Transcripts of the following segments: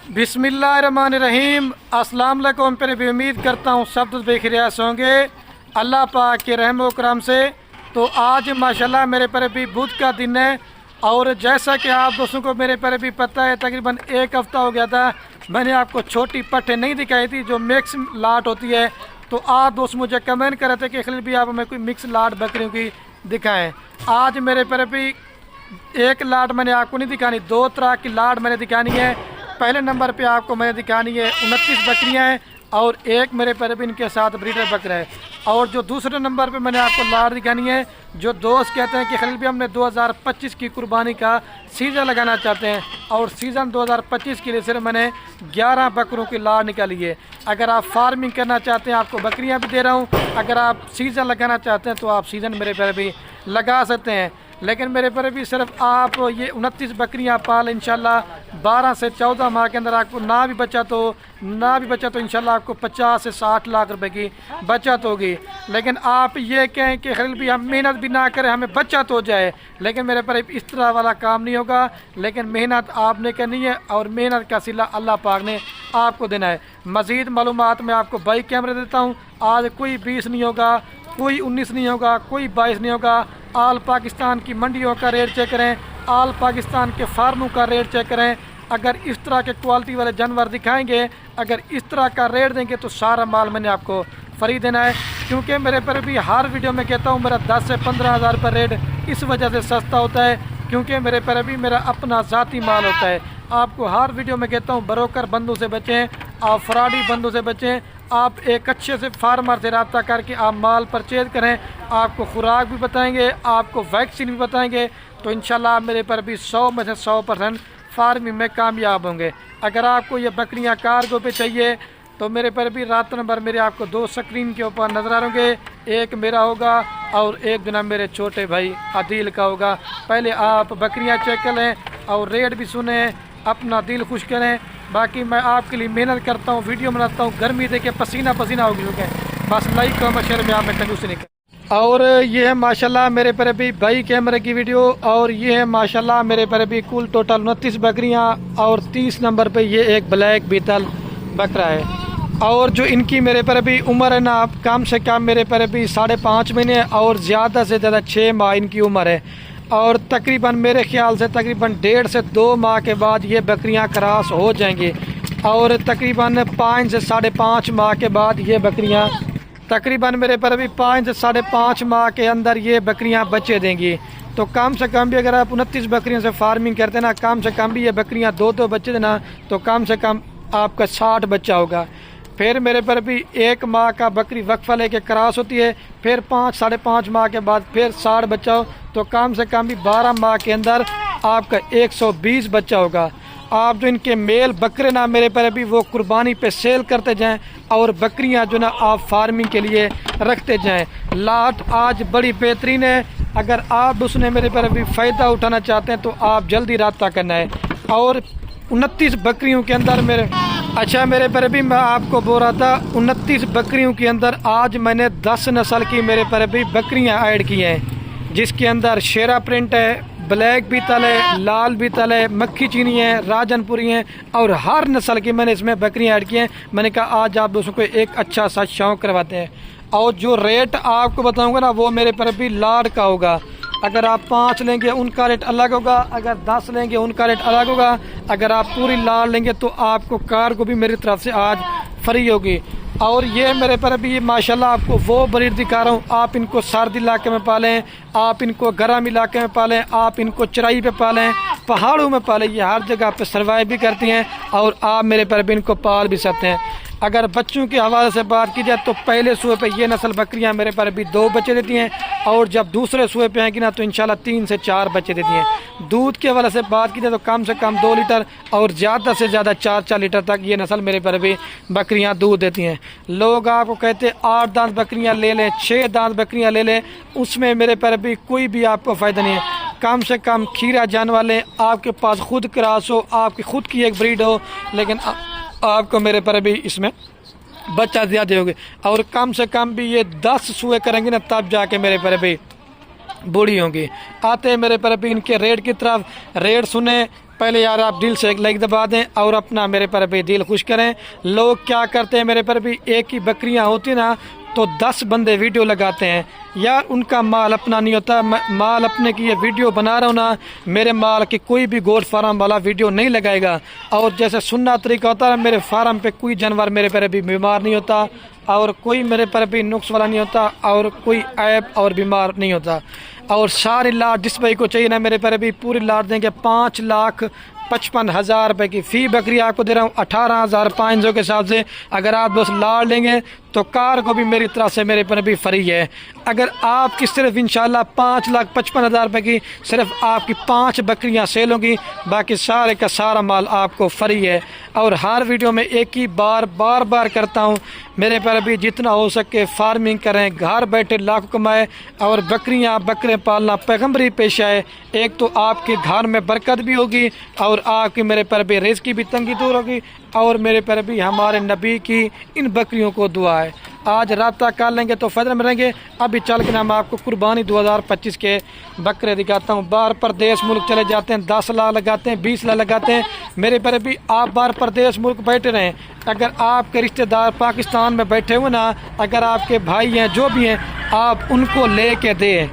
बिस्मिल्लाहिर्रहमानिर्रहीम। अस्सलाम वालेकुम। पर भी उम्मीद करता हूँ सब कुछ बेखिरियात होंगे अल्लाह पाक के रहम व करम से। तो आज माशाल्लाह मेरे पर भी बुध का दिन है और जैसा कि आप दोस्तों को मेरे पर भी पता है तकरीबन एक हफ़्ता हो गया था मैंने आपको छोटी पट्टे नहीं दिखाई थी जो मिक्स लाट होती है। तो आप दोस्त मुझे कमेंट कर रहे थे कि खलील भी आप हमें कोई मिक्स लाट बकरियों की दिखाएं। आज मेरे पर भी एक लाट मैंने आपको नहीं दिखानी, दो तरह की लाट मैंने दिखानी है। पहले नंबर पे आपको मैंने दिखानी है 29 बकरियां हैं और एक मेरे पर भी इनके साथ ब्रीडर बकरा है। और जो दूसरे नंबर पे मैंने आपको लाट दिखानी है, जो दोस्त कहते हैं कि खलील भी हमने 2025 की कुर्बानी का सीज़न लगाना चाहते हैं और सीज़न 2025 के लिए सिर्फ मैंने 11 बकरों की लाट निकाली है। अगर आप फार्मिंग करना चाहते हैं आपको बकरियाँ भी दे रहा हूँ, अगर आप सीज़न लगाना चाहते हैं तो आप सीज़न मेरे पर भी लगा सकते हैं। लेकिन मेरे पर भी सिर्फ आप ये 29 बकरियां पाल इंशाल्लाह 12 से 14 माह के अंदर आपको ना भी बचा तो इंशाल्लाह आपको 50 से 60 लाख रुपए की बचत होगी। लेकिन आप ये कहें कि खलील भी हम मेहनत भी ना करें हमें बचत हो जाए, लेकिन मेरे पर इस तरह वाला काम नहीं होगा। लेकिन मेहनत आपने करनी है और मेहनत का सिला अल्लाह पाक ने आपको देना है। मज़ीद मालूमात मैं आपको 22 कैमरे देता हूँ। आज कोई 20 नहीं होगा, कोई 19 नहीं होगा, कोई 22 नहीं होगा। आल पाकिस्तान की मंडियों का रेट चेक करें, आल पाकिस्तान के फार्मों का रेट चेक करें। अगर इस तरह के क्वालिटी वाले जानवर दिखाएंगे, अगर इस तरह का रेट देंगे तो सारा माल मैंने आपको फ्री देना है। क्योंकि मेरे पर भी हर वीडियो में कहता हूँ मेरा 10 से 15 हज़ार पर रेट इस वजह से सस्ता होता है क्योंकि मेरे पर भी मेरा अपना ज़ाती माल होता है। आपको हर वीडियो में कहता हूँ ब्रोकर बंदों से बचें, आप फ्रॉडी बंदों से बचें। आप एक अच्छे से फार्मर से रब्ता करके आप माल परचेज करें। आपको खुराक भी बताएंगे, आपको वैक्सीन भी बताएंगे। तो इंशाल्लाह मेरे पर भी 100 में से 100% फार्मिंग में कामयाब होंगे। अगर आपको ये बकरियां कार्गो पे चाहिए तो मेरे पर भी रात नंबर मेरे आपको 2 स्क्रीन के ऊपर नज़र आ होंगे। एक मेरा होगा और एक जना मेरे छोटे भाई आदिल का होगा। पहले आप बकरियाँ चेक कर लें और रेट भी सुने, अपना दिल खुश करें। बाकी मैं आपके लिए मेहनत करता हूँ, वीडियो बनाता हूँ, गर्मी देखे पसीना पसीना हो गया। बस लाइक का मशर में आप में कंजूसी नहीं कर। और ये है माशाल्लाह मेरे पर भी 22 कैमरे की वीडियो और ये है माशाल्लाह मेरे पर भी कुल टोटल 29 बकरियाँ और 30 नंबर पे ये एक ब्लैक बीतल बकरा है। और जो इनकी मेरे पर भी उम्र है ना कम से कम मेरे पर भी 5.5 महीने और ज़्यादा से ज़्यादा 6 माह इनकी उम्र है। और तकरीबन मेरे ख्याल से तकरीबन 1.5 से 2 माह के बाद ये बकरियां क्रॉस हो जाएंगी और तकरीबन 5 से 5.5 माह के बाद ये बकरियां तकरीबन मेरे पर भी 5 से 5.5 माह के अंदर ये बकरियां बच्चे देंगी। तो कम से कम भी अगर आप 29 बकरियों से फार्मिंग करते ना, कम से कम भी ये बकरियां 2 बच्चे देना तो कम से कम आपका 60 बच्चा होगा। फिर मेरे पर भी 1 माह का बकरी वक्फा लेके क्रॉस होती है, फिर 5 से 5.5 माह के बाद फिर 60 बच्चा हो तो कम से कम भी 12 माह के अंदर आपका 120 बच्चा होगा। आप जो इनके मेल बकरे ना मेरे पर भी वो कुर्बानी पे सेल करते जाएं और बकरियां जो ना आप फार्मिंग के लिए रखते जाएं। लाट आज बड़ी बेहतरीन है। अगर आप उसने मेरे पर भी फ़ायदा उठाना चाहते हैं तो आप जल्दी रब्ता करना है। और 29 बकरियों के अंदर मेरे पर भी मैं आपको बोल रहा था 29 बकरियों के अंदर आज मैंने 10 नस्ल की मेरे पर भी बकरियां ऐड की हैं, जिसके अंदर शेरा प्रिंट है, ब्लैक बीतल है, लाल बीतल है, मक्खी चीनी है, राजनपुरी हैं और हर नस्ल की मैंने इसमें बकरियां ऐड की हैं। मैंने कहा आज आप दोस्तों को एक अच्छा सा शौक़ करवाते हैं। और जो रेट आपको बताऊँगा ना वो मेरे पर भी लाट का होगा। अगर आप 5 लेंगे उनका रेट अलग होगा, अगर 10 लेंगे उनका रेट अलग होगा। अगर आप पूरी लाट लेंगे तो आपको कार को भी मेरी तरफ से आज फ्री होगी। और ये मेरे पर भी माशाल्लाह आपको वो ब्रीड दिखा रहा हूँ। आप इनको सर्द इलाके में पालें, आप इनको गर्म इलाके में पालें, आप इनको चराई पे पालें, पहाड़ों में पालें, ये हर जगह पे सर्वाइव भी करती हैं और आप मेरे पर भी इनको पाल भी सकते हैं। अगर बच्चों के हवाले से बात की जाए तो पहले सूए पे ये नस्ल बकरियां मेरे पर भी 2 बच्चे देती हैं और जब दूसरे सूए पे आएंगी ना तो इंशाल्लाह 3 से 4 बच्चे देती हैं। दूध के हवाले से बात की जाए तो कम से कम 2 लीटर और ज़्यादा से ज़्यादा 4 लीटर तक ये नस्ल मेरे पर भी बकरियां दूध देती हैं। लोग आपको कहते 8 दांत बकरियां ले लें, 6 दांत बकरियां ले लें, उसमें मेरे पर भी कोई भी आपको फ़ायदा नहीं है। कम से कम खीरा जानवर लें, आपके पास खुद क्रॉस हो, आपकी खुद की एक ब्रीड हो, लेकिन आपको मेरे पर भी इसमें बच्चा ज़्यादा होगे। और कम से कम भी ये 10 सूए करेंगे ना तब जाके मेरे पर भी बूढ़ी होंगी। आते हैं मेरे पर भी इनके रेट की तरफ। रेट सुने पहले यार, आप दिल से एक लाइक दबा दें और अपना मेरे पर भी दिल खुश करें। लोग क्या करते हैं मेरे पर भी, एक ही बकरियां होती ना तो 10 बंदे वीडियो लगाते हैं यार, उनका माल अपना नहीं होता। माल अपने की ये वीडियो बना रहा हूँ ना, मेरे माल की कोई भी गोट फार्म वाला वीडियो नहीं लगाएगा। और जैसे सुनना तरीका होता है, मेरे फार्म पे कोई जानवर मेरे पर भी बीमार नहीं होता और कोई मेरे पर भी नुक्स वाला नहीं होता और कोई ऐप और बीमार नहीं होता। और सारे लाट जिस भाई को चाहिए ना मेरे पर भी पूरी लाट देंगे। 5,55,000 रुपये की फ़ी बकरी आपको दे रहा हूँ 18,500 के हिसाब से। अगर आप बस लाट लेंगे तो कार को भी मेरी तरफ से मेरे पर भी फ्री है। अगर आपकी सिर्फ इंशाल्लाह 5,55,000 रुपये की सिर्फ आपकी 5 बकरियां सेल होंगी, बाकी सारे का सारा माल आपको फ्री है। और हर वीडियो में एक ही बार बार करता हूँ, मेरे पर भी जितना हो सके फार्मिंग करें, घर बैठे लाख कमाए। और बकरियां बकरे पालना पैगंबरी पेशा है। एक तो आपके घर में बरकत भी होगी और आपकी मेरे पर भी रिज़्क़ की भी तंगी दूर होगी और मेरे पर भी हमारे नबी की इन बकरियों को दुआ है। आज राब्ता कर लेंगे तो फ़ायदे में रहेंगे। अभी चल के ना मैं आपको कुर्बानी 2025 के बकरे दिखाता हूँ। बाहर प्रदेश मुल्क चले जाते हैं, 10 लाख लगाते हैं, 20 लाख लगाते हैं। मेरे पर भी आप बाहर प्रदेश मुल्क बैठे रहें, अगर आपके रिश्तेदार पाकिस्तान में बैठे हुए ना, अगर आपके भाई हैं जो भी हैं, आप उनको ले के दें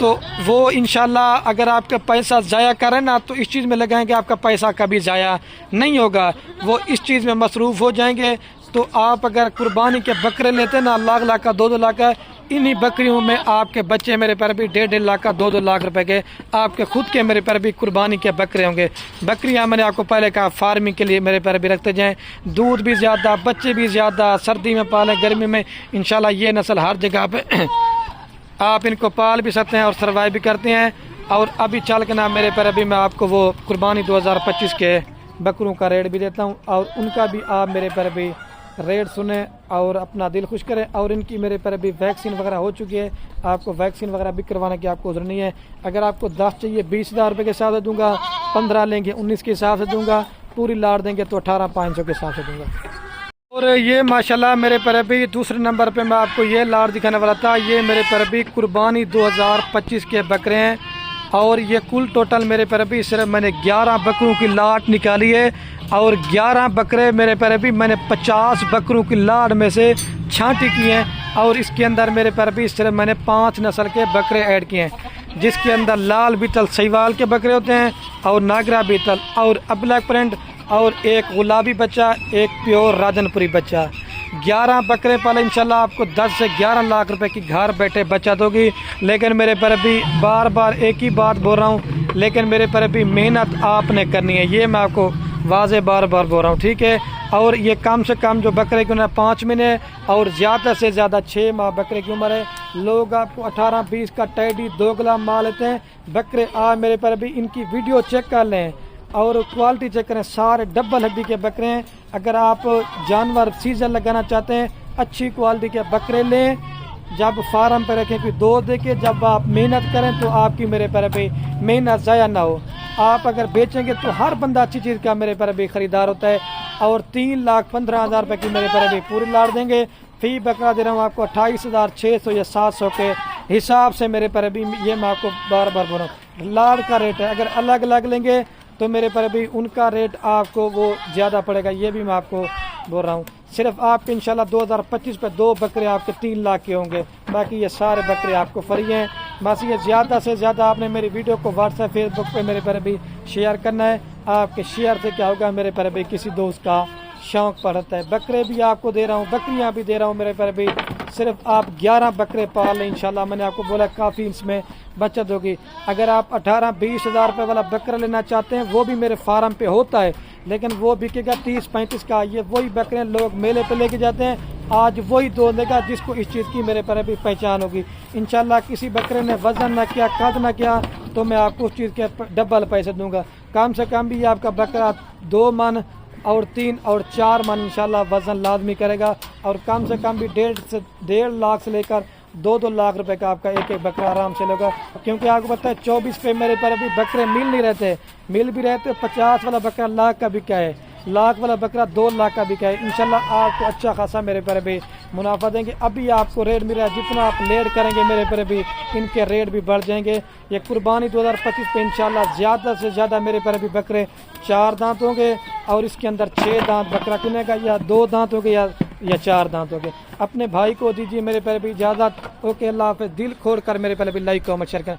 तो वो इंशाल्लाह अगर आपका पैसा ज़ाया करें ना तो इस चीज़ में लगाएंगे, आपका पैसा कभी ज़ाया नहीं होगा। वो इस चीज़ में मसरूफ़ हो जाएंगे। तो आप अगर कुर्बानी के बकरे लेते ना, लाख का 2 लाख का, इन्हीं बकरियों में आपके बच्चे मेरे पर भी 1.5 लाख का 2 लाख रुपए के आपके खुद के मेरे पर भी कुर्बानी के बकरे होंगे। बकरियां मैंने आपको पहले कहा फार्मिंग के लिए मेरे पर भी रखते जाएं, दूध भी ज़्यादा, बच्चे भी ज़्यादा, सर्दी में पालें, गर्मी में इंशाल्लाह ये नस्ल हर जगह पे आप इनको पाल भी सकते हैं और सर्वाइव भी करते हैं। और अभी चल के ना मेरे पर अभी मैं आपको वो कुर्बानी 2025 के बकरों का रेट भी देता हूँ और उनका भी आप मेरे पर भी रेट सुने और अपना दिल खुश करें। और इनकी मेरे पर भी वैक्सीन वगैरह हो चुकी है, आपको वैक्सीन वगैरह भी करवाने की आपको जरूरत नहीं है। अगर आपको 10 चाहिए 20,000 रुपये के हिसाब से दूंगा, 15 लेंगे 19 के हिसाब से दूंगा, पूरी लाट देंगे तो 18,500 के हिसाब से दूंगा। और ये माशाल्लाह मेरे पर भी दूसरे नंबर पे मैं आपको ये लाट दिखाने वाला था। ये मेरे पर भी कुर्बानी 2025 के बकरे हैं और ये कुल टोटल मेरे पर भी सिर्फ मैंने 11 बकरों की लाट निकाली है। और 11 बकरे मेरे पर भी मैंने 50 बकरों की लाट में से छांटी की हैं। और इसके अंदर मेरे पर भी सिर्फ मैंने 5 नस्ल के बकरे ऐड किए हैं, जिसके अंदर लाल बीतल सहीवाल के बकरे होते हैं और नागरा बीतल और ब्लैक प्रिंट और एक गुलाबी बच्चा, एक प्योर राजनपुरी बच्चा। 11 बकरे पाले इंशाल्लाह आपको 10 से 11 लाख रुपए की घर बैठे बचत होगी। लेकिन मेरे पर भी बार एक ही बात बोल रहा हूँ, लेकिन मेरे पर भी मेहनत आपने करनी है, ये मैं आपको वाजे बार बोल रहा हूँ, ठीक है। और ये कम से कम जो बकरे की उम्र 5 महीने और ज़्यादा से ज़्यादा 6 माह बकरे की उम्र है। लोग आपको 18-20 का टैडी 2 गुलाम माल लेते हैं बकरे। आज मेरे पर भी इनकी वीडियो चेक कर लें और क्वालिटी चेक करें, सारे डबल हड्डी के बकरे हैं। अगर आप जानवर सीजन लगाना चाहते हैं, अच्छी क्वालिटी के बकरे लें, जब फार्म पर रखें कि 2 देके जब आप मेहनत करें तो आपकी मेरे पर भी मेहनत ज़ाया ना हो। आप अगर बेचेंगे तो हर बंदा अच्छी चीज़ का मेरे पर भी ख़रीदार होता है। और 3,15,000 रुपये की मेरे पर भी पूरी लाट देंगे। फ़ी बकरा दे रहा हूँ आपको 28,600 या 700 के हिसाब से मेरे पर भी, ये मैं आपको बार बोल रहा हूँ। लाट का रेट है, अगर अलग अलग लेंगे तो मेरे पर भी उनका रेट आपको वो ज़्यादा पड़ेगा, ये भी मैं आपको बोल रहा हूँ। सिर्फ आपके इंशाल्लाह 2025 पे 2 बकरे आपके 3 लाख के होंगे, बाकी ये सारे बकरे आपको फ्री हैं। बस ये ज़्यादा से ज़्यादा आपने मेरी वीडियो को व्हाट्सएप फेसबुक पे मेरे पर भी शेयर करना है। आपके शेयर से क्या होगा, मेरे पर भी किसी दोस्त का शौक़ पड़ता है। बकरे भी आपको दे रहा हूँ, बकरियाँ भी दे रहा हूँ मेरे पर भी। सिर्फ आप 11 बकरे पाल लें इंशाल्लाह, मैंने आपको बोला काफ़ी इसमें बचत होगी। अगर आप 18-20 हज़ार रुपये वाला बकरा लेना चाहते हैं, वो भी मेरे फार्म पे होता है, लेकिन वो बिकेगा 30-35 का। ये वही बकरे लोग मेले पे लेके जाते हैं, आज वही दो लेगा जिसको इस चीज़ की मेरे पर भी पहचान होगी। इंशाल्लाह किसी बकरे ने वज़न ना किया, कद ना किया, तो मैं आपको उस चीज़ के डबल पैसे दूंगा। कम से कम भी आपका बकरा 2 मन और 3 और 4 मन इंशाल्लाह वज़न लाजमी करेगा। और कम से कम भी 1.5 लाख से लेकर 2-2 लाख रुपए का आपका एक बकरा आराम से लेगा। क्योंकि आपको पता है 24 पे मेरे पर अभी बकरे मिल नहीं रहते, मिल भी रहते 50 वाला बकरा लाख का बिका है, लाख वाला बकरा 2 लाख का बिका है। इंशाल्लाह आपको अच्छा खासा मेरे पर भी मुनाफा देंगे। अभी आपको रेट मिल रहा है, जितना आप लेट करेंगे मेरे पर भी इनके रेट भी बढ़ जाएंगे। ये कुर्बानी 2025 पे इंशाल्लाह ज़्यादा से ज़्यादा मेरे पर भी बकरे 4 दांत होंगे और इसके अंदर 6 दांत बकरा किनेगा, या 2 दांत होंगे या 4 दांत होंगे। अपने भाई को दीजिए मेरे पर भी इजाज़त। ओके, अल्लाह हाफ़िज़। दिल खोल कर मेरे पर भी लाइक कमेंट शेयर करें।